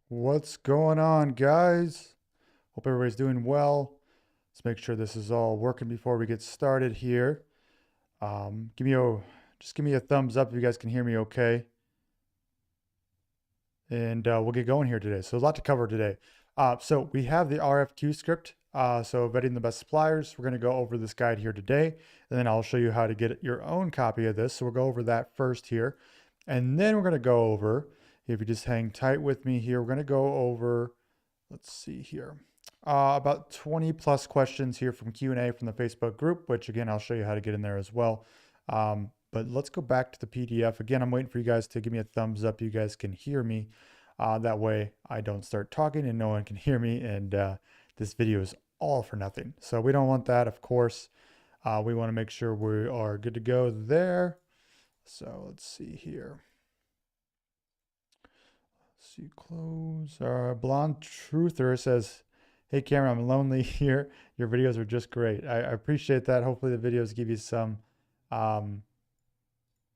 What's going on, guys? Hope everybody's doing well. Let's make sure this is all working before we get started here. Give me a just give me a thumbs up if you guys can hear me okay, and we'll get going here today. So a lot to cover today. So we have the RFQ script. So vetting the best suppliers. We're going to go over this guide here today, and then I'll show you how to get your own copy of this. So we'll go over that first here, and then we're going to go over. If you just hang tight with me here, we're going to go over. Let's see here. About 20 plus questions here from Q&A from the Facebook group, which again, I'll show you how to get in there as well. But let's go back to the PDF. Again, I'm waiting for you guys to give me a thumbs up. You guys can hear me. That way I don't start talking and no one can hear me. And this video is all for nothing. So we don't want that, of course. We want to make sure we are good to go there. So let's see here. See, close. Blonde Truther says, "Hey Cameron, I'm lonely here. Your videos are just great." I appreciate that. Hopefully the videos give you um,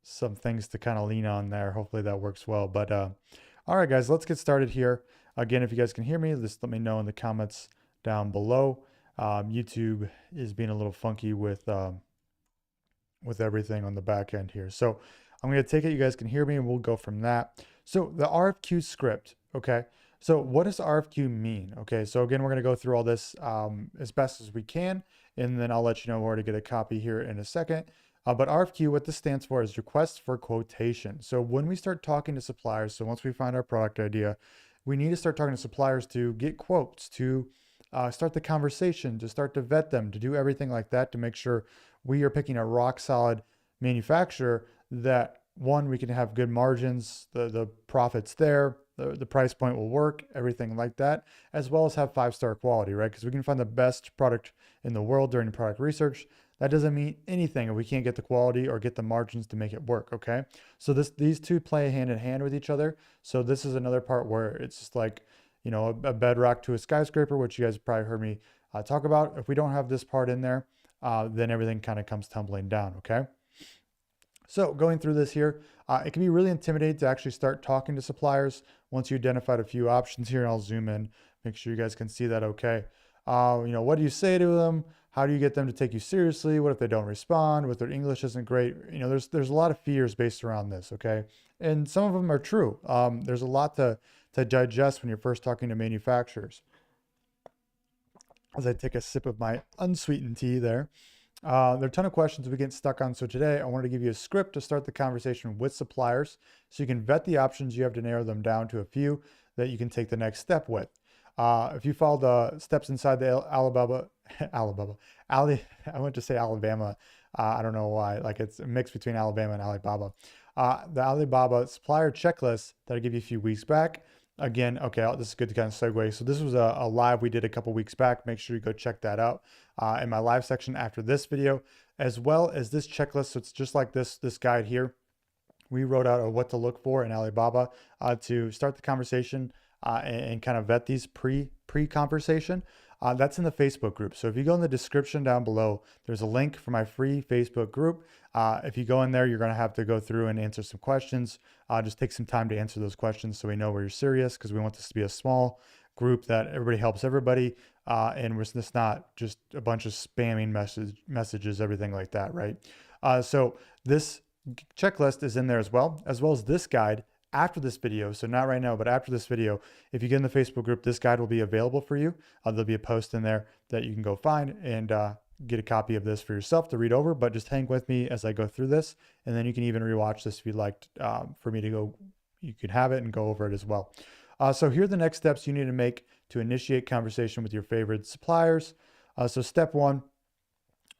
some things to kind of lean on there. Hopefully that works well. But all right, guys, let's get started here. Again, if you guys can hear me, just let me know in the comments down below. YouTube is being a little funky with everything on the back end here. So I'm going to take it you guys can hear me and we'll go from that. So the RFQ script, okay? So what does RFQ mean? Okay, so again, we're going to go through all this as best as we can, and then I'll let you know where to get a copy here in a second. But RFQ, what this stands for is request for quotation. So when we start talking to suppliers, so once we find our product idea, we need to start talking to suppliers to get quotes, to start the conversation, to start to vet them, to do everything like that to make sure we are picking a rock solid manufacturer that one, we can have good margins, the profits there, the price point will work, everything like that, as well as have 5-star quality, right? Because we can find the best product in the world during product research. That doesn't mean anything if we can't get the quality or get the margins to make it work, okay? So these two play hand in hand with each other. So this is another part where it's just like, you know, a bedrock to a skyscraper, which you guys probably heard me talk about. If we don't have this part in there, then everything kind of comes tumbling down, okay? So going through this here, it can be really intimidating to actually start talking to suppliers once you identified a few options here. And I'll zoom in, make sure you guys can see that okay. You know, what do you say to them? How do you get them to take you seriously? What if they don't respond? What if their English isn't great? You know, there's a lot of fears based around this, okay? And some of them are true. There's a lot to digest when you're first talking to manufacturers. As I take a sip of my unsweetened tea there. There are a ton of questions we get stuck on. So today I wanted to give you a script to start the conversation with suppliers so you can vet the options you have to narrow them down to a few that you can take the next step with. If you follow the steps inside the I went to say Alabama. I don't know why, like it's a mix between Alabama and Alibaba. The Alibaba supplier checklist that I gave you a few weeks back. Again, okay, this is good to kind of segue. So this was a live we did a couple weeks back. Make sure you go check that out in my live section after this video, as well as this checklist. So it's just like this guide here. We wrote out a what to look for in Alibaba to start the conversation and kind of vet these pre-conversation. That's in the Facebook group. So if you go in the description down below, there's a link for my free Facebook group. If you go in there, you're going to have to go through and answer some questions. Just take some time to answer those questions so we know where you're serious, because we want this to be a small group that everybody helps everybody. And we're just not just a bunch of spamming messages, everything like that, right? So this checklist is in there as well as this guide after this video. So not right now, but after this video, if you get in the Facebook group, this guide will be available for you. There'll be a post in there that you can go find and get a copy of this for yourself to read over, but just hang with me as I go through this. And then you can even rewatch this if you'd like for me to go, you can have it and go over it as well. So here are the next steps you need to make to initiate conversation with your favorite suppliers. So step one,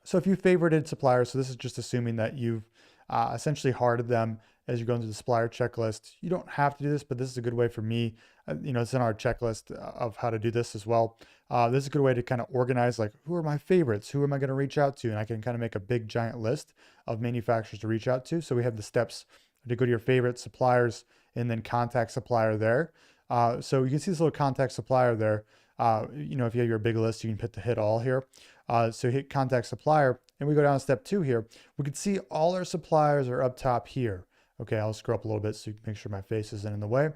so if you favorited suppliers, so this is just assuming that you've essentially hearted them as you're going through the supplier checklist. You don't have to do this, but this is a good way for me. You know, it's in our checklist of how to do this as well. This is a good way to kind of organize, like, who are my favorites? Who am I going to reach out to? And I can kind of make a big giant list of manufacturers to reach out to. So we have the steps to go to your favorite suppliers and then contact supplier there. So you can see this little contact supplier there. You know, if you have your big list, you can hit all here. So hit contact supplier, and we go down to step 2 here. We can see all our suppliers are up top here. Okay, I'll scroll up a little bit so you can make sure my face isn't in the way.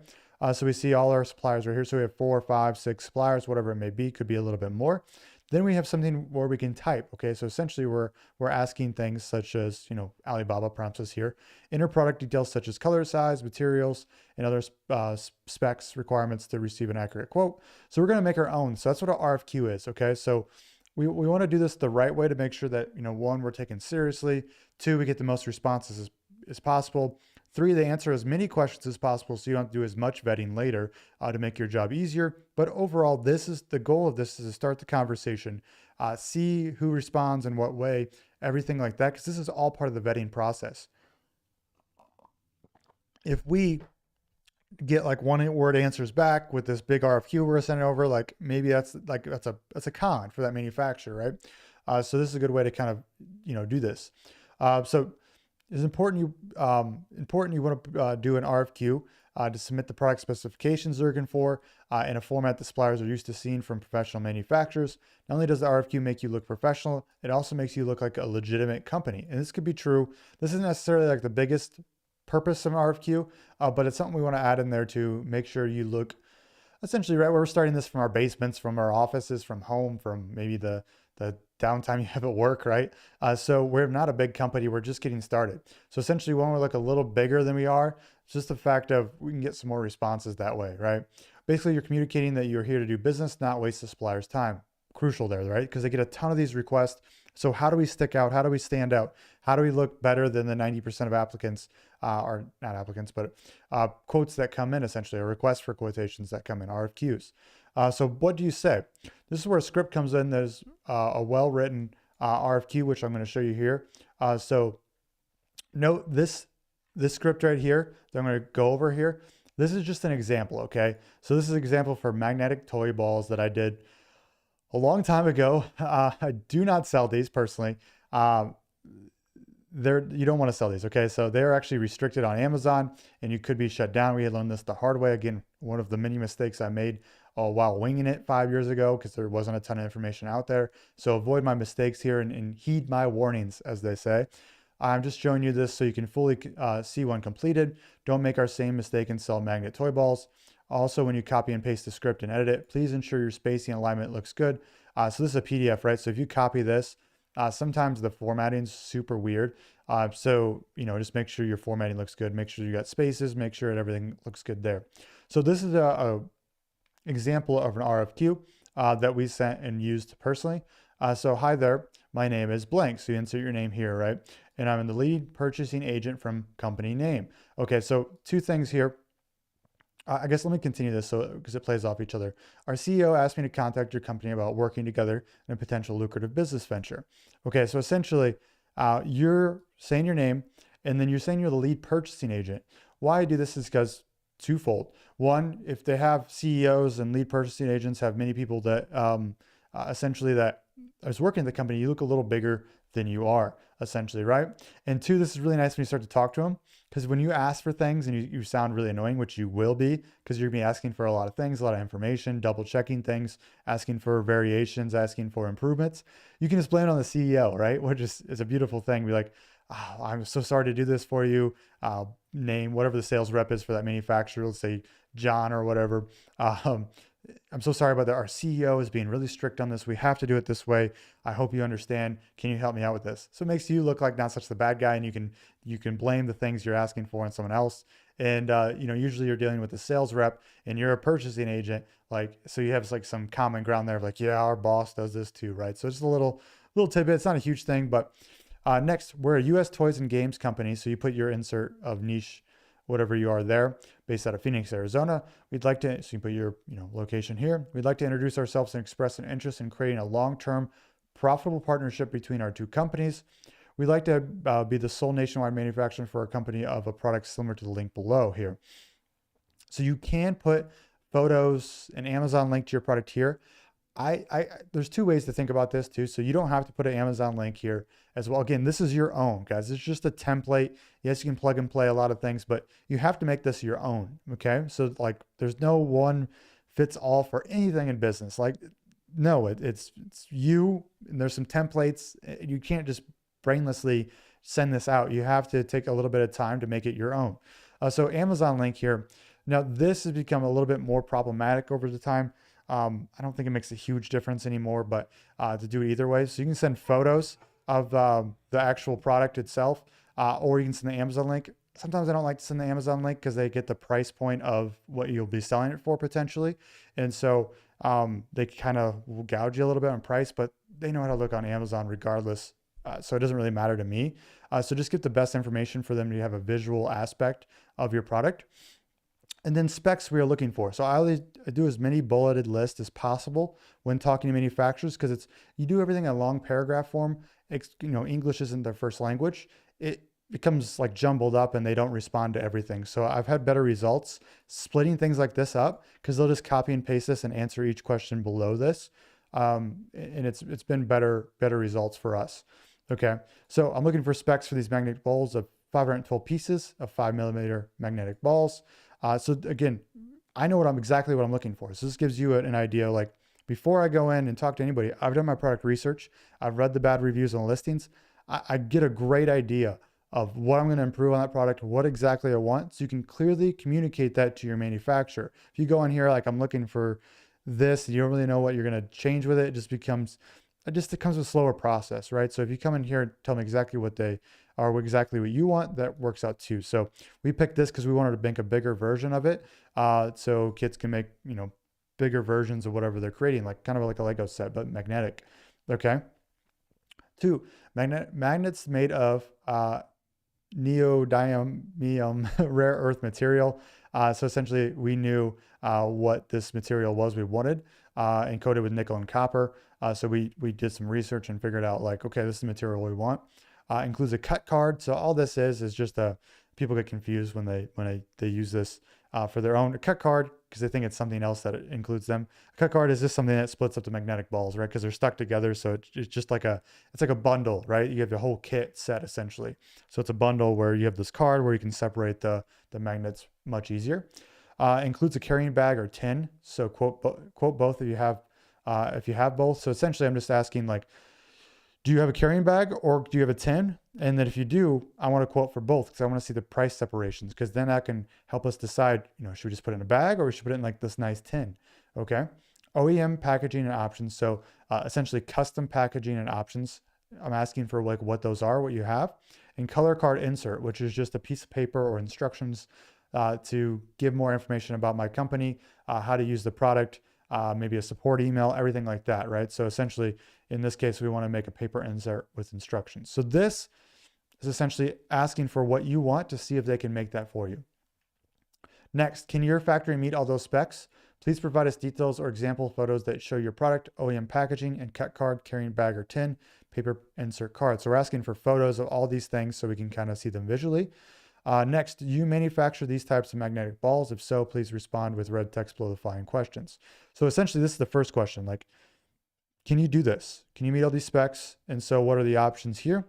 So we see all our suppliers right here. So we have 4, 5, 6 suppliers, whatever it may be, could be a little bit more. Then we have something where we can type. Okay, so essentially we're asking things such as, Alibaba prompts us here, enter product details such as color, size, materials, and other specs requirements to receive an accurate quote. So we're going to make our own. So that's what an RFQ is. Okay, so we want to do this the right way to make sure that, one, we're taken seriously. Two, we get the most responses as possible. Three, they answer as many questions as possible so you don't have to do as much vetting later to make your job easier. But overall, this is the goal of this, is to start the conversation, see who responds in what way, everything like that, because this is all part of the vetting process. If we get like one word answers back with this big RFQ we're sending over, like maybe that's a con for that manufacturer, right? So this is a good way to kind of, do this. So it's important you want to do an RFQ to submit the product specifications they're looking for in a format that suppliers are used to seeing from professional manufacturers. Not only does the RFQ make you look professional, it also makes you look like a legitimate company. And this could be true. This isn't necessarily like the biggest purpose of an RFQ, but it's something we want to add in there to make sure you look essentially right. We're starting this from our basements, from our offices, from home, from maybe the downtime you have at work, right? So we're not a big company. We're just getting started. So essentially, when we look a little bigger than we are, it's just the fact of we can get some more responses that way, right? Basically, you're communicating that you're here to do business, not waste the supplier's time. Crucial there, right? Because they get a ton of these requests. So how do we stick out? How do we stand out? How do we look better than the 90% of applicants, or not applicants, but quotes that come in, essentially, or requests for quotations that come in, RFQs. So what do you say? This is where a script comes in. There's a well-written RFQ, which I'm going to show you here. So note this script right here that I'm going to go over here. This is just an example, okay? So this is an example for magnetic toy balls that I did a long time ago. I do not sell these personally. You don't want to sell these, okay? So they're actually restricted on Amazon and you could be shut down. We had learned this the hard way. Again, one of the many mistakes I made while winging it 5 years ago, because there wasn't a ton of information out there. So avoid my mistakes here and heed my warnings, as they say. I'm just showing you this so you can fully see when completed. Don't make our same mistake and sell magnet toy balls. Also, when you copy and paste the script and edit it, please ensure your spacing and alignment looks good. So this is a PDF, right? So if you copy this, sometimes the formatting's super weird. So, just make sure your formatting looks good. Make sure you got spaces, make sure that everything looks good there. So this is a example of an RFQ that we sent and used personally. So hi there, my name is blank. So you insert your name here, right? And I'm the lead purchasing agent from company name. Okay, so two things here. I guess let me continue this because it plays off each other. Our CEO asked me to contact your company about working together in a potential lucrative business venture. Okay, so essentially you're saying your name and then you're saying you're the lead purchasing agent. Why I do this is because twofold. One, if they have CEOs and lead purchasing agents have many people that essentially that is working at the company, you look a little bigger than you are, essentially, right? And two, this is really nice when you start to talk to them, because when you ask for things and you sound really annoying, which you will be, because you're gonna be asking for a lot of things, a lot of information, double checking things, asking for variations, asking for improvements, you can just blame it on the CEO, right? Which is a beautiful thing. Be like, oh, I'm so sorry to do this for you. Name whatever the sales rep is for that manufacturer. Let's say John or whatever. I'm so sorry about that. Our CEO is being really strict on this. We have to do it this way. I hope you understand. Can you help me out with this? So it makes you look like not such the bad guy, and you can blame the things you're asking for on someone else. And usually you're dealing with the sales rep and you're a purchasing agent. So you have like some common ground there of like, yeah, our boss does this too, right? So just a little tidbit. It's not a huge thing, but next, we're a U.S. toys and games company. So you put your insert of niche, whatever you are there, based out of Phoenix, Arizona. So you put your location here. We'd like to introduce ourselves and express an interest in creating a long-term profitable partnership between our two companies. We'd like to be the sole nationwide manufacturer for a company of a product similar to the link below here. So you can put photos, an Amazon link to your product here. There's two ways to think about this too. So you don't have to put an Amazon link here as well. Again, this is your own, guys. It's just a template. Yes, you can plug and play a lot of things, but you have to make this your own. Okay. So there's no one fits all for anything in business. No, it's you, and there's some templates. You can't just brainlessly send this out. You have to take a little bit of time to make it your own. So Amazon link here. Now this has become a little bit more problematic over the time. I don't think it makes a huge difference anymore, but to do it either way. So you can send photos of the actual product itself, or you can send the Amazon link. Sometimes I don't like to send the Amazon link because they get the price point of what you'll be selling it for potentially. And so they kind of will gouge you a little bit on price, but they know how to look on Amazon regardless. So it doesn't really matter to me. So just get the best information for them to have a visual aspect of your product. And then specs we are looking for. So I always do as many bulleted lists as possible when talking to manufacturers, because you do everything in a long paragraph form. English isn't their first language. It becomes like jumbled up and they don't respond to everything. So I've had better results splitting things like this up, because they'll just copy and paste this and answer each question below this. And it's been better results for us. Okay, so I'm looking for specs for these magnetic balls of 512 pieces of 5mm magnetic balls. So again, I know exactly what I'm looking for. So this gives you an idea, like before I go in and talk to anybody, I've done my product research. I've read the bad reviews on the listings. I get a great idea of what I'm going to improve on that product, what exactly I want. So you can clearly communicate that to your manufacturer. If you go in here, like I'm looking for this, you don't really know what you're going to change with it. It comes with a slower process, right? So if you come in here and tell me exactly what they are, exactly what you want, that works out too. So we picked this because we wanted to make a bigger version of it. So kids can make, bigger versions of whatever they're creating, like kind of like a Lego set, but magnetic. Okay. 2, magnets made of neodymium rare earth material. So essentially we knew what this material was we wanted, and coated with nickel and copper. So we did some research and figured out like, okay, this is the material we want. Includes a cut card. So all this is just people get confused when they use this for their own. A cut card, because they think it's something else that it includes them. A cut card is just something that splits up the magnetic balls, right? Because they're stuck together. So it's just like a bundle, right? You have the whole kit set essentially. So it's a bundle where you have this card where you can separate the magnets much easier. Includes a carrying bag or tin. So quote both if you have both. So essentially I'm just asking like, do you have a carrying bag or do you have a tin? And then if you do, I want to quote for both, because I want to see the price separations, because then that can help us decide, should we just put it in a bag or we should put it in like this nice tin? Okay. OEM packaging and options. So essentially custom packaging and options. I'm asking for like what those are, what you have. And color card insert, which is just a piece of paper or instructions to give more information about my company, how to use the product, maybe a support email, everything like that, right? So essentially, in this case, we want to make a paper insert with instructions. So this is essentially asking for what you want to see if they can make that for you. Next, can your factory meet all those specs? Please provide us details or example photos that show your product, OEM packaging, and cut card, carrying bag or tin, paper insert card. So we're asking for photos of all these things so we can kind of see them visually. Next, do you manufacture these types of magnetic balls? If so, please respond with red text below the following questions. So essentially, this is the first question, like, can you do this? Can you meet all these specs? And so what are the options here?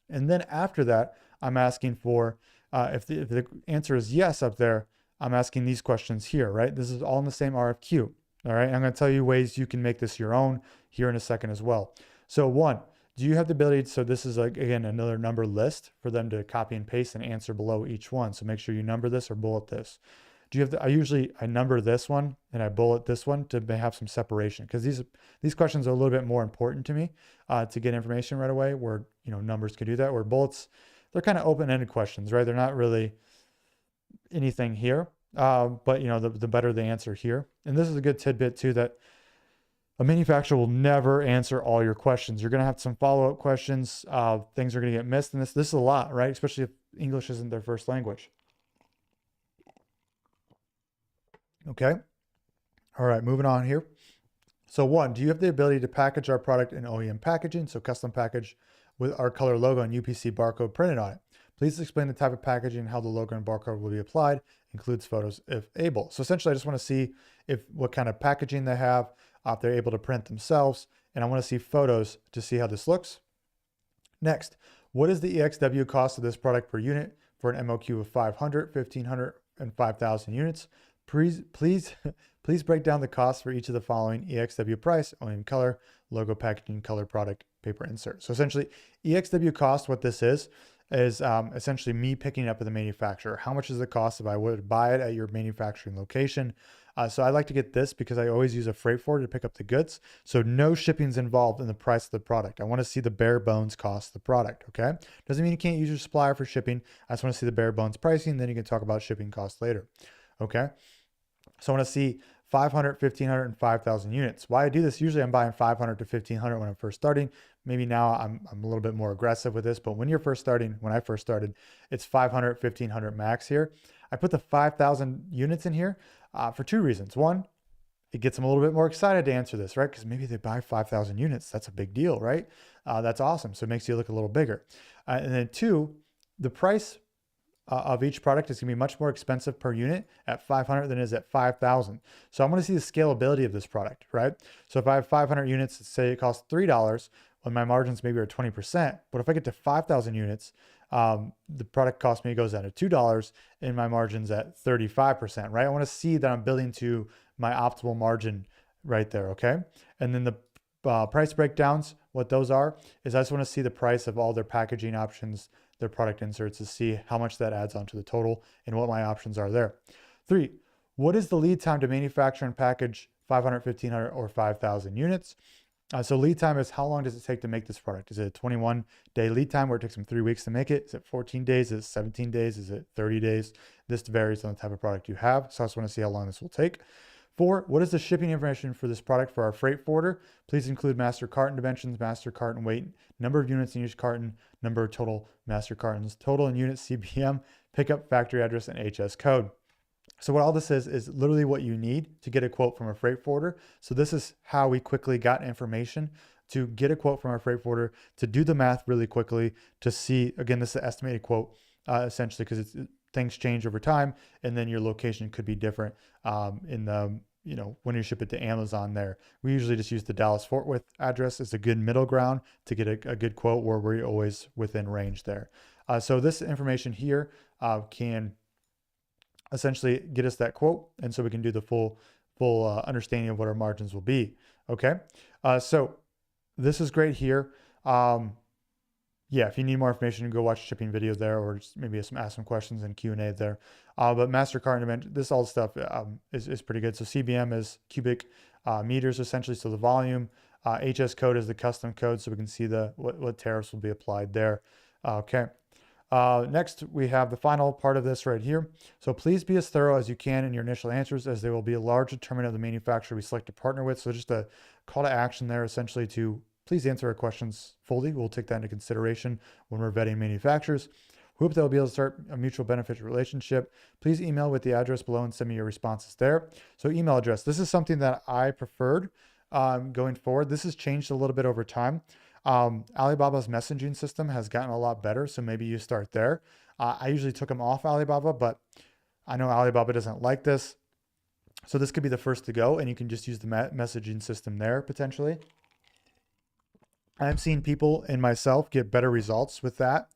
And then after that, I'm asking for, if the answer is yes up there, I'm asking these questions here, right? This is all in the same RFQ, all right? I'm gonna tell you ways you can make this your own here in a second as well. So 1, do you have the ability, so this is like, again, another number list for them to copy and paste and answer below each one. So make sure you number this or bullet this. Do you have I number this one and I bullet this one to have some separation, because these questions are a little bit more important to me to get information right away, where, numbers could do that, where bullets, they're kind of open-ended questions, right? They're not really anything here, but the better the answer here. And this is a good tidbit too, that a manufacturer will never answer all your questions. You're going to have some follow-up questions. Things are going to get missed. And this is a lot, right? Especially if English isn't their first language. Okay. All right, moving on here. So 1, do you have the ability to package our product in OEM packaging, so custom package with our color logo and UPC barcode printed on it? Please explain the type of packaging and how the logo and barcode will be applied. Includes photos if able. So essentially, I just want to see what kind of packaging they have, if they're able to print themselves, and I want to see photos to see how this looks. Next, what is the EXW cost of this product per unit for an MOQ of 500, 1500, and 5,000 units? Please break down the cost for each of the following: EXW price, OEM color, logo, packaging, color, product, paper insert. So essentially, EXW cost, what this is essentially me picking it up at the manufacturer. How much is the cost if I would buy it at your manufacturing location? So I like to get this because I always use a freight forwarder to pick up the goods. So no shipping's involved in the price of the product. I want to see the bare bones cost of the product, okay? Doesn't mean you can't use your supplier for shipping. I just want to see the bare bones pricing, then you can talk about shipping costs later, okay? So I want to see 500, 1,500, and 5,000 units. Why I do this, usually I'm buying 500 to 1,500 when I'm first starting. Maybe now I'm a little bit more aggressive with this, but when you're first starting, when I first started, it's 500, 1,500 max here. I put the 5,000 units in here for two reasons. One, it gets them a little bit more excited to answer this, right? Because maybe they buy 5,000 units. That's a big deal, right? That's awesome. So it makes you look a little bigger. And then two, the price of each product is going to be much more expensive per unit at 500 than it is at 5,000. So I'm going to see the scalability of this product, right? So if I have 500 units, say it costs $3, when my margins maybe are 20%, but if I get to 5,000 units, the product cost me goes down to $2 and my margin's at 35%, right? I want to see that I'm building to my optimal margin right there, okay? And then the price breakdowns, what those are, is I just want to see the price of all their packaging options, their product inserts, to see how much that adds onto the total and what my options are there. 3, what is the lead time to manufacture and package 500, 1,500, or 5,000 units? So lead time is how long does it take to make this product? Is it a 21-day lead time where it takes them 3 weeks to make it? Is it 14 days? Is it 17 days? Is it 30 days? This varies on the type of product you have. So I just want to see how long this will take. 4, what is the shipping information for this product for our freight forwarder? Please include master carton dimensions, master carton weight, number of units in each carton, number of total master cartons, total in units CBM, pickup, factory address, and HS code. So what all this is literally what you need to get a quote from a freight forwarder. So this is how we quickly got information to get a quote from our freight forwarder, to do the math really quickly, to see, again, this is an estimated quote, essentially, because things change over time, and then your location could be different in the, when you ship it to Amazon there. We usually just use the Dallas-Fort Worth address as a good middle ground to get a good quote where we're always within range there. So this information here can essentially get us that quote, and so we can do the full understanding of what our margins will be. Okay, so this is great here. Yeah, if you need more information, go watch shipping video there, or just maybe ask some questions in Q&A there. But master carton dimension, this all stuff is pretty good. So CBM is cubic meters essentially, so the volume. HS code is the custom code, so we can see what tariffs will be applied there. Okay. Next, we have the final part of this right here. So please be as thorough as you can in your initial answers, as there will be a large determinant of the manufacturer we select to partner with. So just a call to action there, essentially, to please answer our questions fully. We'll take that into consideration when we're vetting manufacturers. We hope that we'll be able to start a mutual beneficial relationship. Please email with the address below and send me your responses there. So email address, this is something that I preferred going forward. This has changed a little bit over time. Alibaba's messaging system has gotten a lot better, so maybe you start there. I usually took them off Alibaba, but I know Alibaba doesn't like this. So this could be the first to go, and you can just use the messaging system there potentially. I've seen people and myself get better results with that.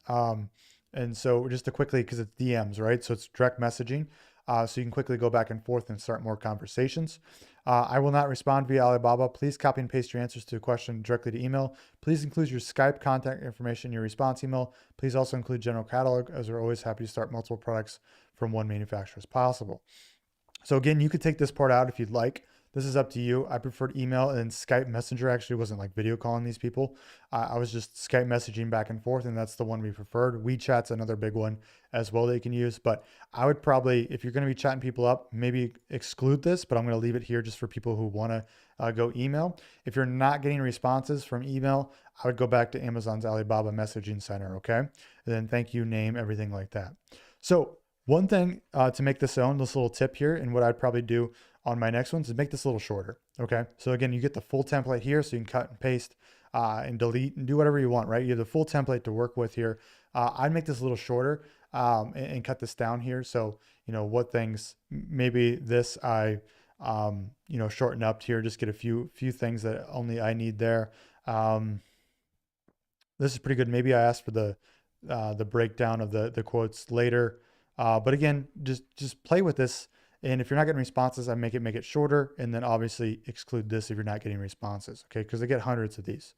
And so just to quickly, because it's DMs, right? So it's direct messaging. So you can quickly go back and forth and start more conversations. I will not respond via Alibaba. Please copy and paste your answers to a question directly to email. Please include your Skype contact information in your response email. Please also include general catalog, as we're always happy to start multiple products from one manufacturer as possible. So again, you could take this part out if you'd like. This is up to you. I preferred email, and Skype Messenger actually wasn't like video calling these people. I was just Skype messaging back and forth, and that's the one we preferred. WeChat's another big one as well that you can use, but I would probably, if you're going to be chatting people up, maybe exclude this, but I'm going to leave it here just for people who want to go email. If you're not getting responses from email, I would go back to Amazon's Alibaba Messaging Center, okay? And then thank you, name, everything like that. So one thing to make this own, this little tip here, and what I'd probably do on my next ones is make this a little shorter. Okay. So again, you get the full template here, so you can cut and paste and delete and do whatever you want, right? You have the full template to work with here. I'd make this a little shorter and cut this down here. So, what things, maybe this I, shorten up here, just get a few things that only I need there. This is pretty good. Maybe I asked for the breakdown of the quotes later. But again, just play with this And if you're not getting responses, I make it shorter, and then obviously exclude this if you're not getting responses, okay? Because I get hundreds of these,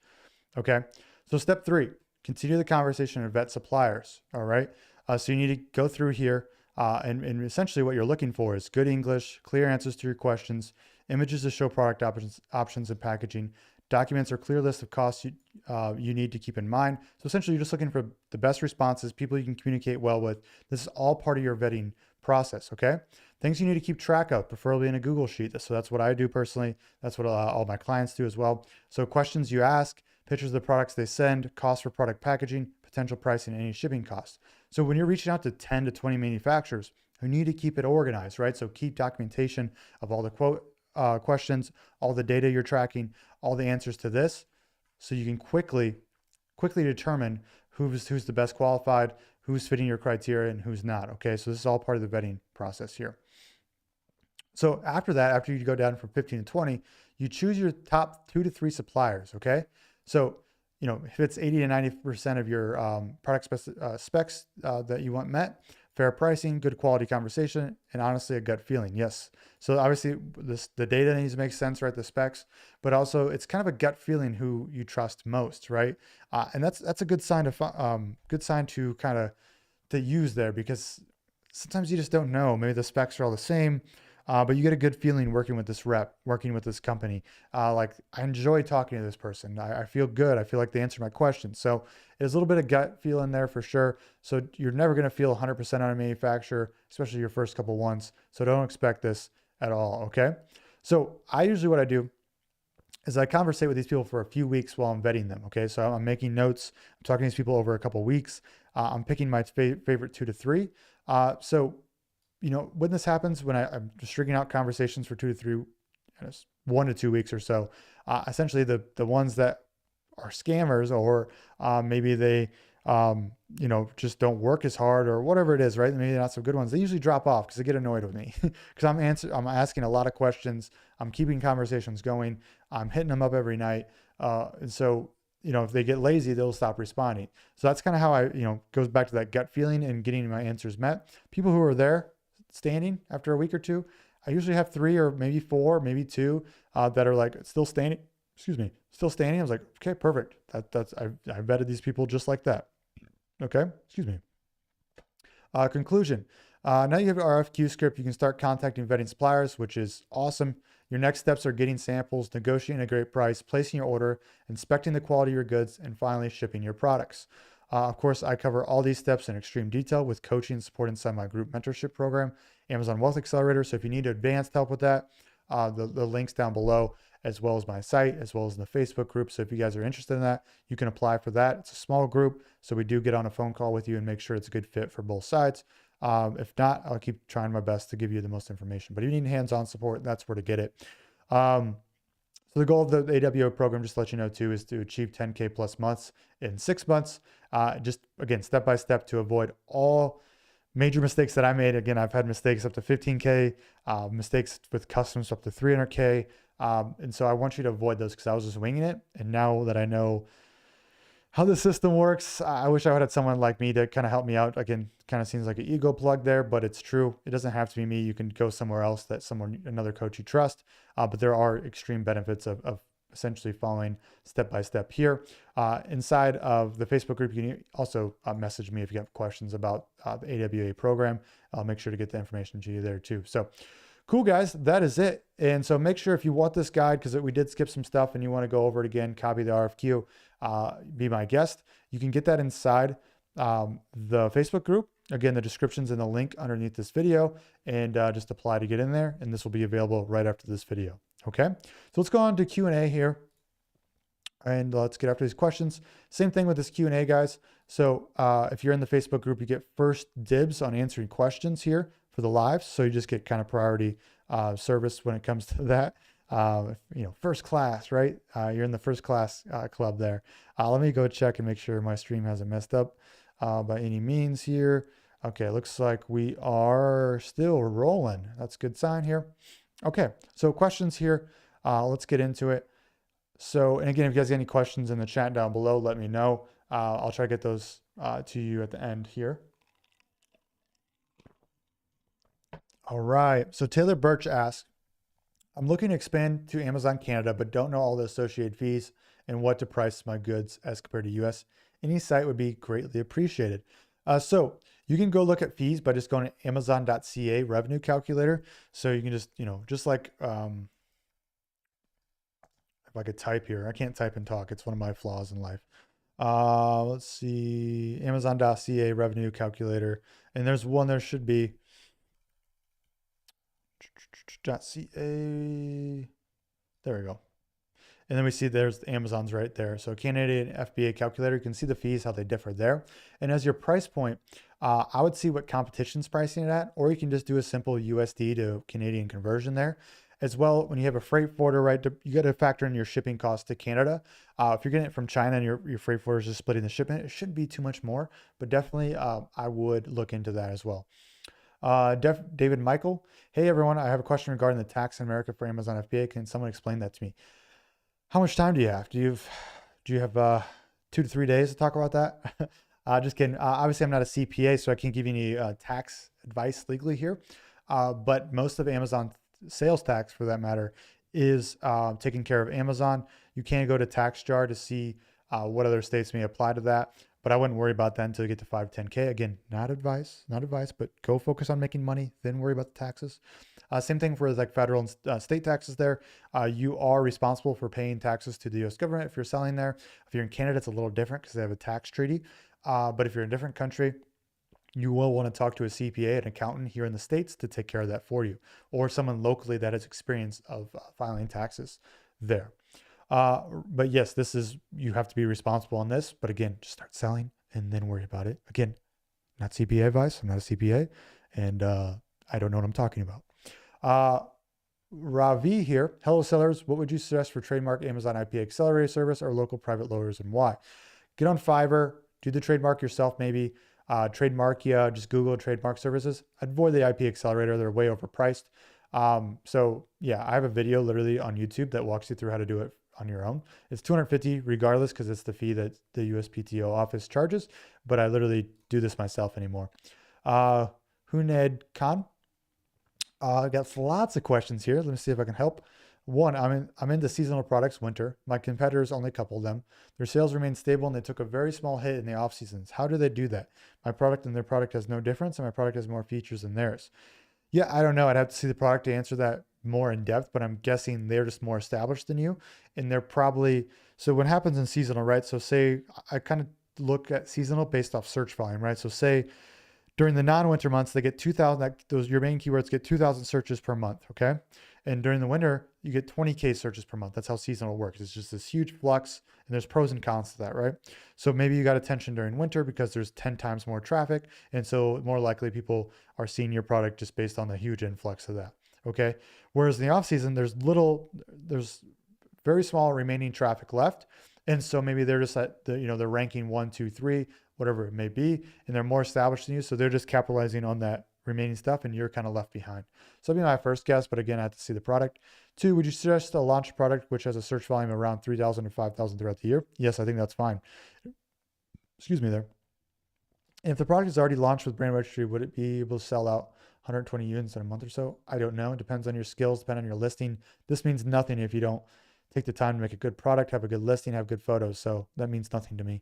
okay? So step 3, continue the conversation and vet suppliers, all right? So you need to go through here, and essentially what you're looking for is good English, clear answers to your questions, images to show product options and packaging, documents or clear list of costs you need to keep in mind. So essentially, you're just looking for the best responses, people you can communicate well with. This is all part of your vetting process, okay? Things you need to keep track of, preferably in a Google Sheet. So that's what I do personally. That's what all my clients do as well. So questions you ask, pictures of the products they send, cost for product packaging, potential pricing, and any shipping costs. So when you're reaching out to 10 to 20 manufacturers, you need to keep it organized, right? So keep documentation of all the questions, all the data you're tracking, all the answers to this, so you can quickly determine who's the best qualified, who's fitting your criteria, and who's not. Okay, so this is all part of the vetting process here. So after that, after you go down from 15 to 20, you choose your top 2 to 3 suppliers. Okay, so if it's 80 to 90% of your product specs that you want met, fair pricing, good quality conversation, and honestly a gut feeling. Yes. So obviously the data needs to make sense, right? The specs, but also it's kind of a gut feeling who you trust most, right? And that's a good sign to kind of to use there, because sometimes you just don't know. Maybe the specs are all the same. But you get a good feeling working with this rep, working with this company. Like, I enjoy talking to this person. I feel good. I feel like they answer my questions. So there's a little bit of gut feeling there for sure. So you're never going to feel 100% on a manufacturer, especially your first couple ones. So don't expect this at all. Okay. So what I do is I conversate with these people for a few weeks while I'm vetting them. Okay. So I'm making notes. I'm talking to these people over a couple weeks. I'm picking my favorite 2 to 3. When this happens, when I'm just stringing out conversations for 2 to 3, 1 to 2 weeks or so, essentially the ones that are scammers, or maybe they, just don't work as hard or whatever it is, right? Maybe they're not so good ones. They usually drop off because they get annoyed with me because I'm asking a lot of questions. I'm keeping conversations going. I'm hitting them up every night. And so, if they get lazy, they'll stop responding. So that's kind of how goes back to that gut feeling and getting my answers met. People who are there standing after a week or two, I usually have 3 or maybe 4, maybe 2 that are like still standing. Still standing. I was like, okay, perfect. I vetted these people just like that. Okay, conclusion. Now you have your RFQ script. You can start contacting vetting suppliers, which is awesome. Your next steps are getting samples, negotiating a great price, placing your order, inspecting the quality of your goods, and finally shipping your products. Of course, I cover all these steps in extreme detail with coaching and support inside my group mentorship program, Amazon Wealth Accelerator. So if you need advanced help with that, the link's down below, as well as my site, as well as in the Facebook group. So if you guys are interested in that, you can apply for that. It's a small group, so we do get on a phone call with you and make sure it's a good fit for both sides. If not, I'll keep trying my best to give you the most information. But if you need hands-on support, that's where to get it. So the goal of the AWO program, just to let you know too, is to achieve 10K plus months in 6 months. Just again, step by step, to avoid all major mistakes that I made. Again, I've had mistakes up to 15K, mistakes with customs up to 300K. And so I want you to avoid those because I was just winging it. And now that I know how the system works, I wish I would have someone like me to kind of help me out. Again, kind of seems like an ego plug there, but it's true. It doesn't have to be me. You can go somewhere else, another coach you trust. But there are extreme benefits of essentially following step by step here. Inside of the Facebook group, you can also message me if you have questions about the AWA program. I'll make sure to get the information to you there too. So cool, guys, that is it. And so make sure if you want this guide, because we did skip some stuff and you want to go over it again, copy the RFQ, be my guest. You can get that inside the Facebook group. Again, the description's in the link underneath this video, and just apply to get in there. And this will be available right after this video. Okay, so let's go on to Q&A here. And let's get after these questions. Same thing with this Q&A, guys. So if you're in the Facebook group, you get first dibs on answering questions here for the lives. So you just get kind of priority service when it comes to that. First class, right? You're in the first class club there. Let me go check and make sure my stream hasn't messed up by any means here. Okay, looks like we are still rolling. That's a good sign here. Okay, so questions here. Let's get into it. So, and again, if you guys have any questions in the chat down below, let me know. I'll try to get those to you at the end here. All right. So Taylor Birch asks, I'm looking to expand to Amazon Canada, but don't know all the associated fees and what to price my goods as compared to US. Any site would be greatly appreciated. So you can go look at fees by just going to amazon.ca revenue calculator. So you can just, just like, if I could type here, I can't type and talk. It's one of my flaws in life. Let's see, amazon.ca revenue calculator. And there's one, there should be .ca. There we go. And then we see there's Amazon's right there. So Canadian FBA calculator, you can see the fees, how they differ there. And as your price point, I would see what competition's pricing it at, or you can just do a simple USD to Canadian conversion there. As well, when you have a freight forwarder, right, you got to factor in your shipping cost to Canada. If you're getting it from China and your freight forwarder is just splitting the shipment, it shouldn't be too much more, but definitely I would look into that as well. David Michael, hey everyone, I have a question regarding the tax in America for Amazon FBA. Can someone explain that to me? How much time do you have? Do you have 2 to 3 days to talk about that? Just kidding. Obviously, I'm not a CPA, so I can't give you any tax advice legally here. But most of Amazon sales tax, for that matter, is taken care of Amazon. You can go to TaxJar to see what other states may apply to that, but I wouldn't worry about that until you get to 510K. Again, not advice, but go focus on making money, then worry about the taxes. Same thing for like federal and state taxes there. You are responsible for paying taxes to the US government if you're selling there. If you're in Canada, it's a little different because they have a tax treaty. But if you're in a different country, you will want to talk to a CPA, an accountant here in the States to take care of that for you, or someone locally that has experience of filing taxes there. But yes, you have to be responsible on this, but again, just start selling and then worry about it. Again, not CPA advice. I'm not a CPA and I don't know what I'm talking about. Ravi here. Hello sellers. What would you suggest for trademark Amazon IP accelerator service or local private lawyers and why? Get on Fiverr, do the trademark yourself maybe. Trademarkia, just Google trademark services. Avoid the IP accelerator. They're way overpriced. So yeah, I have a video literally on YouTube that walks you through how to do it on your own. It's $250 regardless because it's the fee that the USPTO office charges, but I literally do this myself anymore. Huned Khan, I got lots of questions here. Let me see if I can help. One, I'm into seasonal products, winter. My competitors only couple them. Their sales remain stable and they took a very small hit in the off seasons. How do they do that? My product and their product has no difference and my product has more features than theirs. Yeah, I don't know. I'd have to see the product to answer that more in depth, but I'm guessing they're just more established than you. And they're probably, so what happens in seasonal, right? So say I kind of look at seasonal based off search volume, right? So say during the non-winter months, they get 2,000, your main keywords get 2,000 searches per month, okay? And during the winter, you get 20K searches per month. That's how seasonal works. It's just this huge flux and there's pros and cons to that, right? So maybe you got attention during winter because there's 10 times more traffic. And so more likely people are seeing your product just based on the huge influx of that, okay? Whereas in the off season, there's very small remaining traffic left. And so maybe they're just at they're ranking 1, 2, 3, whatever it may be, and they're more established than you. So they're just capitalizing on that remaining stuff and you're kind of left behind. So that'd be my first guess, but again, I have to see the product. 2, would you suggest a launch product which has a search volume around 3,000 to 5,000 throughout the year? Yes, I think that's fine. Excuse me there. And if the product is already launched with brand registry, would it be able to sell out 120 units in a month or so? I don't know. It depends on your skills, depend on your listing. This means nothing if you don't take the time to make a good product, have a good listing, have good photos. So that means nothing to me.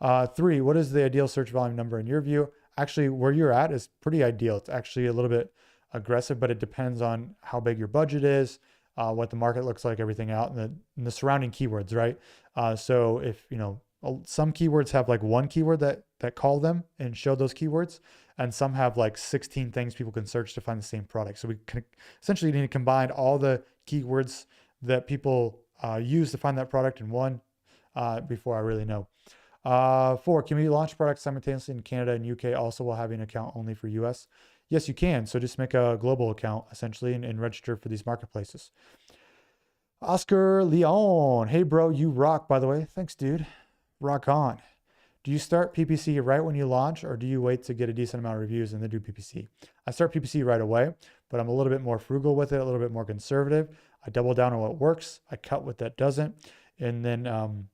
3, what is the ideal search volume number in your view? Actually, where you're at is pretty ideal. It's actually a little bit aggressive, but it depends on how big your budget is, what the market looks like, everything out, and the surrounding keywords, right? So if, some keywords have like one keyword that call them and show those keywords, and some have like 16 things people can search to find the same product. So we can essentially need to combine all the keywords that people use to find that product in one before I really know. 4, can we launch products simultaneously in Canada and UK also while having an account only for US? Yes, you can. So just make a global account essentially and register for these marketplaces. Oscar Leon, hey bro, you rock, by the way. Thanks, dude. Rock on. Do you start PPC right when you launch or do you wait to get a decent amount of reviews and then do PPC? I start PPC right away, but I'm a little bit more frugal with it, a little bit more conservative. I double down on what works. I cut what that doesn't. And then,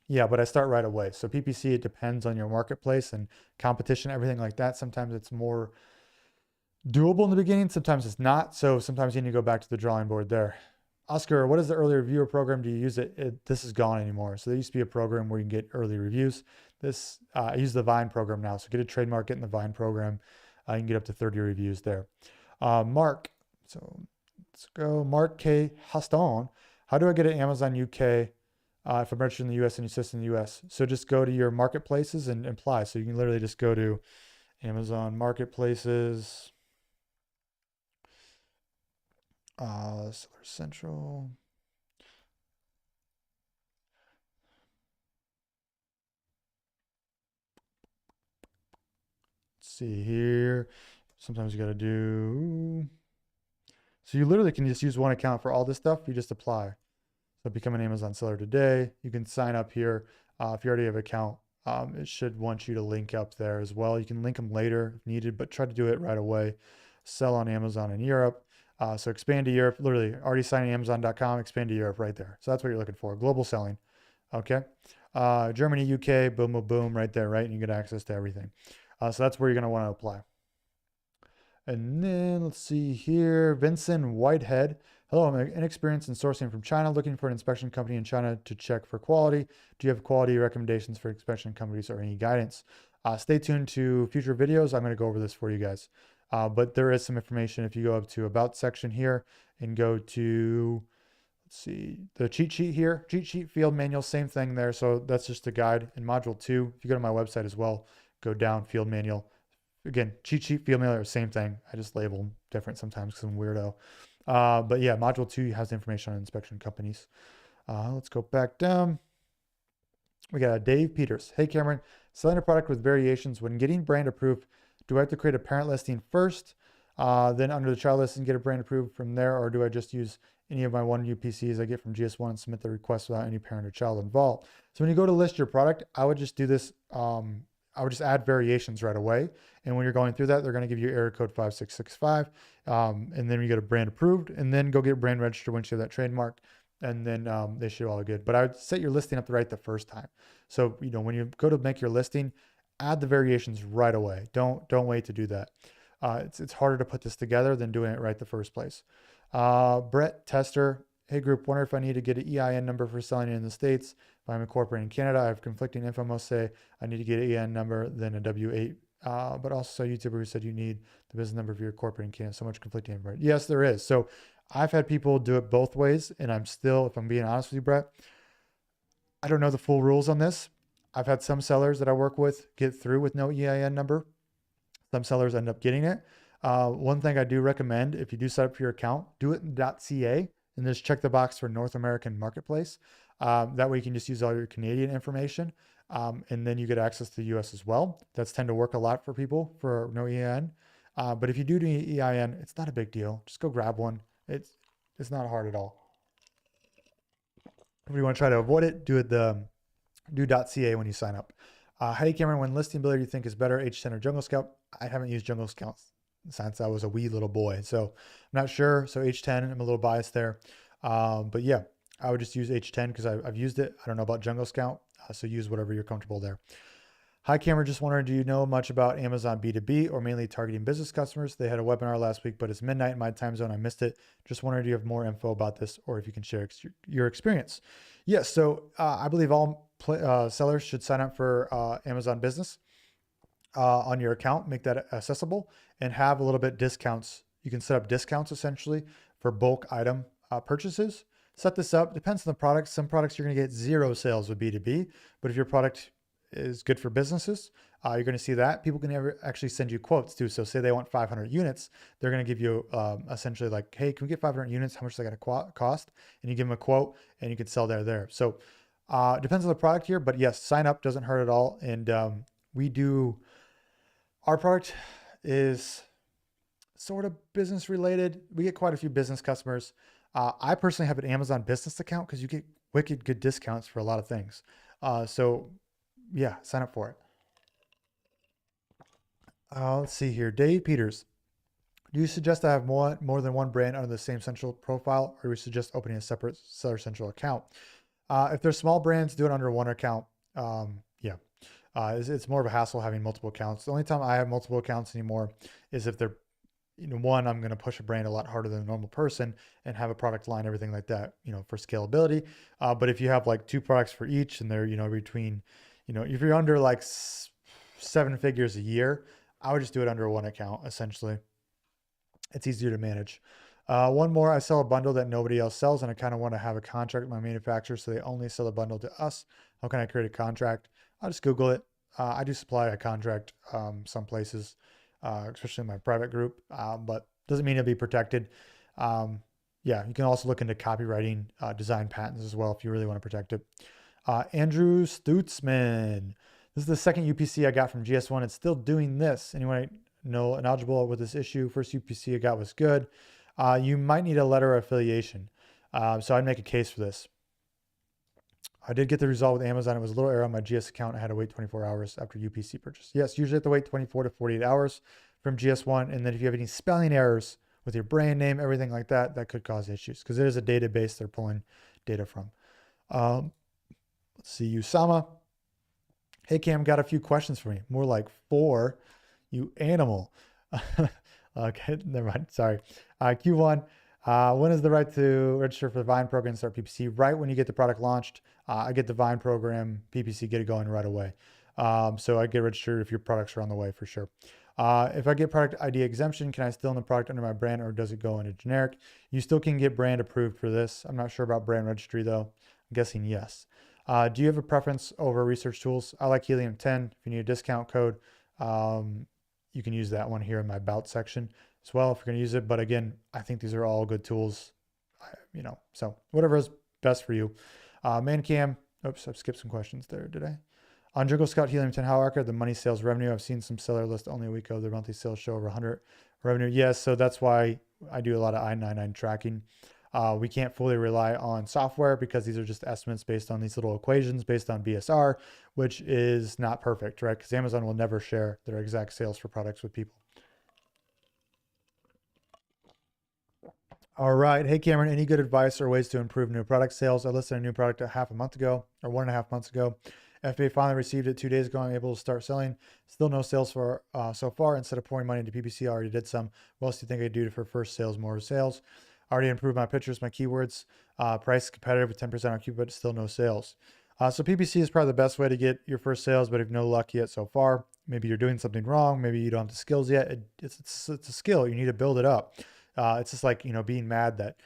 yeah, but I start right away. So PPC, it depends on your marketplace and competition, everything like that. Sometimes it's more doable in the beginning. Sometimes it's not. So sometimes you need to go back to the drawing board there. Oscar, what is the early reviewer program? Do you use it? This is gone anymore. So there used to be a program where you can get early reviews. I use the Vine program now. So get a trademark, get in the Vine program. You can get up to 30 reviews there. Mark, so let's go. Mark K. Haston. How do I get an Amazon UK if I'm registered in the US and you assist in the US? So just go to your marketplaces and apply. So you can literally just go to Amazon marketplaces, Seller Central. Let's see here. Sometimes you got to do. So you literally can just use one account for all this stuff. You just apply. So become an Amazon seller today. You can sign up here. If you already have an account, it should want you to link up there as well. You can link them later if needed, but try to do it right away. Sell on Amazon in Europe. So expand to Europe, literally already signing Amazon.com, expand to Europe right there. So that's what you're looking for, global selling. Okay. Germany, UK, boom, boom, boom, right there, right? And you get access to everything. So that's where you're going to want to apply. And then let's see here, Vincent Whitehead. Hello, I'm inexperienced in sourcing from China, looking for an inspection company in China to check for quality. Do you have quality recommendations for inspection companies or any guidance? Stay tuned to future videos. I'm going to go over this for you guys. But there is some information if you go up to About section here and go to, let's see, the cheat sheet here, cheat sheet field manual, same thing there. So that's just a guide. In module 2, if you go to my website as well, go down field manual. Again, cheat sheet, field manual, same thing. I just label them different sometimes because I'm a weirdo. But yeah, module 2 has the information on inspection companies. Let's go back down. We got Dave Peters. Hey, Cameron, selling a product with variations. When getting brand approved, do I have to create a parent listing first, then under the child listing, get a brand approved from there, or do I just use any of my 1U PCs I get from GS1 and submit the request without any parent or child involved? So when you go to list your product, I would just do this. I would just add variations right away. And when you're going through that, they're going to give you error code 5665. And then you get a brand approved, and then go get brand registered once you have that trademark. And then they should all good. But I would set your listing up right the first time. So, when you go to make your listing, add the variations right away. Don't wait to do that. It's harder to put this together than doing it right the first place. Brett Tester. Hey group, wonder if I need to get an EIN number for selling in the States. If I'm incorporating in Canada, I have conflicting info. Most say I need to get an EIN number, then a W-8. But also a YouTuber who said you need the business number if you're incorporating in Canada. So much conflicting info. Yes, there is. So I've had people do it both ways, and I'm still, if I'm being honest with you, Brett, I don't know the full rules on this. I've had some sellers that I work with get through with no EIN number. Some sellers end up getting it. One thing I do recommend, if you do set up your account, do it in .ca and just check the box for North American Marketplace. That way you can just use all your Canadian information, and then you get access to the US as well. That's tend to work a lot for people for no EIN. But if you do need EIN, it's not a big deal. Just go grab one. It's not hard at all. If you want to try to avoid it, do .ca when you sign up. Hey Cameron, when listing builder do you think is better, H10 or Jungle Scout? I haven't used Jungle Scout since I was a wee little boy, so I'm not sure. So H10, I'm a little biased there. But yeah, I would just use H10 because I've used it. I don't know about Jungle Scout, so use whatever you're comfortable there. Hi Cameron, just wondering, do you know much about Amazon B2B or mainly targeting business customers? They had a webinar last week, but it's midnight in my time zone. I missed it. Just wondering, do you have more info about this, or if you can share your experience? Yes, so I believe all sellers should sign up for Amazon Business on your account, make that accessible, and have a little bit discounts. You can set up discounts essentially for bulk item purchases. Set this up, depends on the product. Some products you're going to get 0 sales with B2B, but if your product is good for businesses, you're going to see that. People can actually send you quotes too. So say they want 500 units, they're going to give you essentially like, hey, can we get 500 units? How much is that going to cost? And you give them a quote and you can sell there. So depends on the product here, but yes, sign up, doesn't hurt at all. And our product is sort of business related. We get quite a few business customers. I personally have an Amazon business account because you get wicked good discounts for a lot of things. So yeah, sign up for it. Let's see here. Dave Peters. Do you suggest I have more than one brand under the same central profile, or do we suggest opening a separate Seller Central account? If they're small brands, do it under one account. Yeah. It's more of a hassle having multiple accounts. The only time I have multiple accounts anymore is if they're one, I'm going to push a brand a lot harder than a normal person and have a product line, everything like that, for scalability. But if you have like 2 products for each and they're, between, if you're under like 7 figures a year, I would just do it under one account, essentially. It's easier to manage. One more, I sell a bundle that nobody else sells, and I kind of want to have a contract with my manufacturer so they only sell a bundle to us. How can I create a contract? I'll just Google it. I do supply a contract some places, especially in my private group, but doesn't mean it'll be protected. Yeah, you can also look into copywriting, design patents as well if you really want to protect it. Andrew Stutzman. This is the second UPC I got from GS1. It's still doing this. Anyone knowledgeable with this issue? First UPC I got was good. You might need a letter of affiliation. So I'd make a case for this. I did get the result with Amazon. It was a little error on my GS account. I had to wait 24 hours after UPC purchase. Yes, usually have to wait 24 to 48 hours from GS1. And then if you have any spelling errors with your brand name, everything like that, that could cause issues because it is a database they're pulling data from. Let's see, Usama. Hey, Cam, got a few questions for me. More like 4, you animal. Okay, never mind. Sorry. Q1. When is the right to register for the Vine program and start PPC? Right when you get the product launched. I get the Vine program, PPC, get it going right away. So I get registered if your products are on the way for sure. If I get product ID exemption, can I still own the product under my brand or does it go into generic? You still can get brand approved for this. I'm not sure about brand registry though. I'm guessing yes. Do you have a preference over research tools? I like Helium 10. If you need a discount code, you can use that one here in my about section as well if you're going to use it. But again, I think these are all good tools, so whatever is best for you. ManCam, oops, I've skipped some questions there, did I? On Jungle Scout Helium 10, how accurate the money sales revenue? I've seen some seller list only a week ago. Their monthly sales show over 100 revenue. Yes, so that's why I do a lot of I-99 tracking. We can't fully rely on software because these are just estimates based on these little equations based on BSR, which is not perfect, right? Because Amazon will never share their exact sales for products with people. All right. Hey, Cameron, any good advice or ways to improve new product sales? I listed a new product half a month ago or 1.5 months ago. FBA finally received it 2 days ago. I'm able to start selling. Still no sales for so far. Instead of pouring money into PPC, I already did some. What else do you think I do for first sales, more sales? Already improved my pictures, my keywords, price competitive with 10% on Q, but still no sales. So PPC is probably the best way to get your first sales, but if no luck yet so far, maybe you're doing something wrong. Maybe you don't have the skills yet. It's a skill. You need to build it up. It's just like, being mad that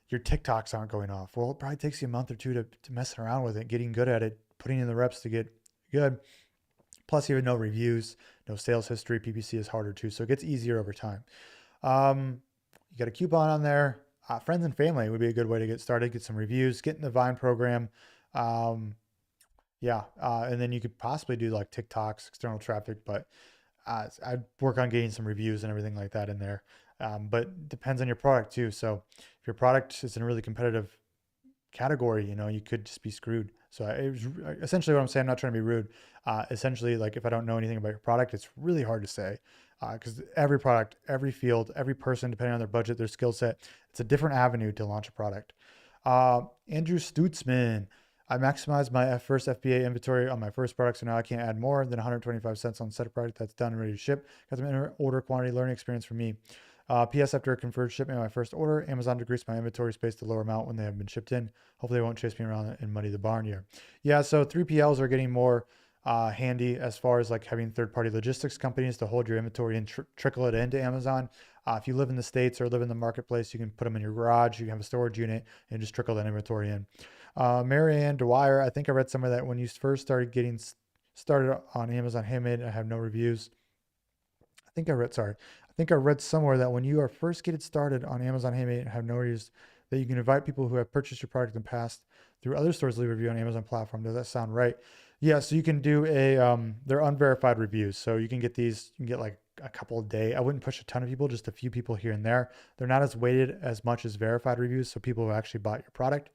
your TikToks aren't going off. Well, it probably takes you a month or two to messing around with it, getting good at it, putting in the reps to get good. Plus you have no reviews, no sales history. PPC is harder too. So it gets easier over time. You got a coupon on there. Friends and family would be a good way to get started, get some reviews, get in the Vine program. And then you could possibly do like TikToks, external traffic, but I'd work on getting some reviews and everything like that in there. But depends on your product too. So if your product is in a really competitive category, you could just be screwed. So essentially what I'm saying, I'm not trying to be rude. Essentially, like if I don't know anything about your product, it's really hard to say because every product, every field, every person, depending on their budget, their skill set, it's a different avenue to launch a product. Andrew Stutzman. I maximized my first FBA inventory on my first product, so now I can't add more than 125 cents on set of product that's done and ready to ship. Got some order quantity learning experience for me. PS, after a confirmed shipment of my first order, Amazon decreased my inventory space to lower amount when they have been shipped in. Hopefully they won't chase me around and muddy the barn here. Yeah, so 3PLs are getting more handy as far as like having third-party logistics companies to hold your inventory and trickle it into Amazon. If you live in the States or live in the marketplace, you can put them in your garage. You can have a storage unit and just trickle that inventory in. Marianne Dwyer, I think I read somewhere that when you first started getting started on Amazon Handmade, I have no reviews. I think I read somewhere that when you are first getting started on Amazon Handmade and have no reviews, that you can invite people who have purchased your product in the past through other stores to leave a review on Amazon platform. Does that sound right? Yeah, so you can do they're unverified reviews. So you can get like a couple a day. I wouldn't push a ton of people, just a few people here and there. They're not as weighted as much as verified reviews. So people who actually bought your product.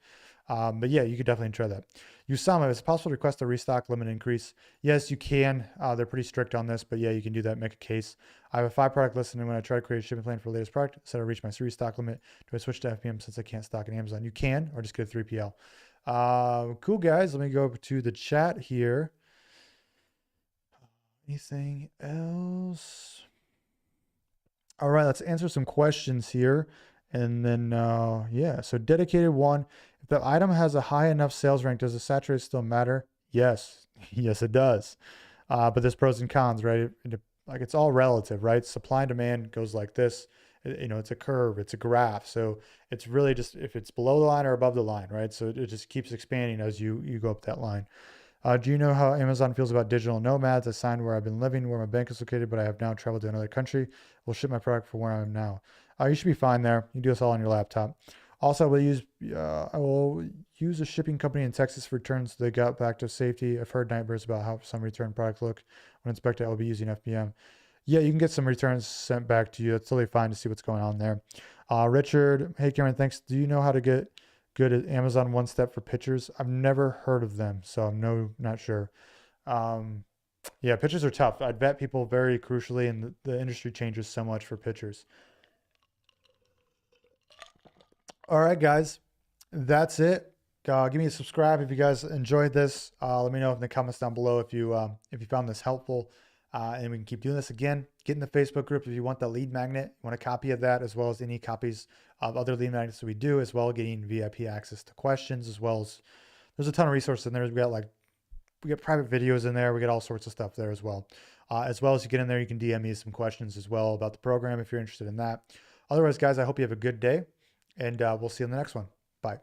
But yeah, you could definitely try that. Usama, is it possible to request a restock limit increase? Yes, you can. They're pretty strict on this, but yeah, you can do that, make a case. I have a 5-product list, and when I try to create a shipping plan for the latest product, instead I reach my restock limit, do I switch to FBM since I can't stock in Amazon? You can, or just get a 3PL. Cool, guys. Let me go over to the chat here. Anything else? All right, let's answer some questions here. And then, yeah, so dedicated one. If the item has a high enough sales rank, does the saturate still matter? Yes. Yes, it does. But there's pros and cons, right? Like it's all relative, right? Supply and demand goes like this. It's a curve, it's a graph. So it's really just if it's below the line or above the line, right? So it just keeps expanding as you go up that line. Do you know how Amazon feels about digital nomads? I signed where I've been living, where my bank is located, but I have now traveled to another country. Will ship my product from where I am now. You should be fine there. You do this all on your laptop. Also, I will use a shipping company in Texas for returns. So they got back to safety. I've heard nightmares about how some return products look. When inspected, I will be using FBM. Yeah, you can get some returns sent back to you. It's totally fine to see what's going on there. Richard, hey Cameron, thanks. Do you know how to get good at Amazon One Step for pictures? I've never heard of them, so I'm not sure. Um, yeah, pictures are tough. I'd vet people very crucially, and the industry changes so much for pictures. All right, guys, that's it. Give me a subscribe if you guys enjoyed this. Let me know in the comments down below if you found this helpful, and we can keep doing this again. Get in the Facebook group if you want the lead magnet. You want a copy of that, as well as any copies of other lead magnets that we do, as well as getting VIP access to questions, as well as there's a ton of resources in there. We got private videos in there. We got all sorts of stuff there as well. As well as you get in there, you can DM me some questions as well about the program if you're interested in that. Otherwise, guys, I hope you have a good day, and we'll see you in the next one. Bye.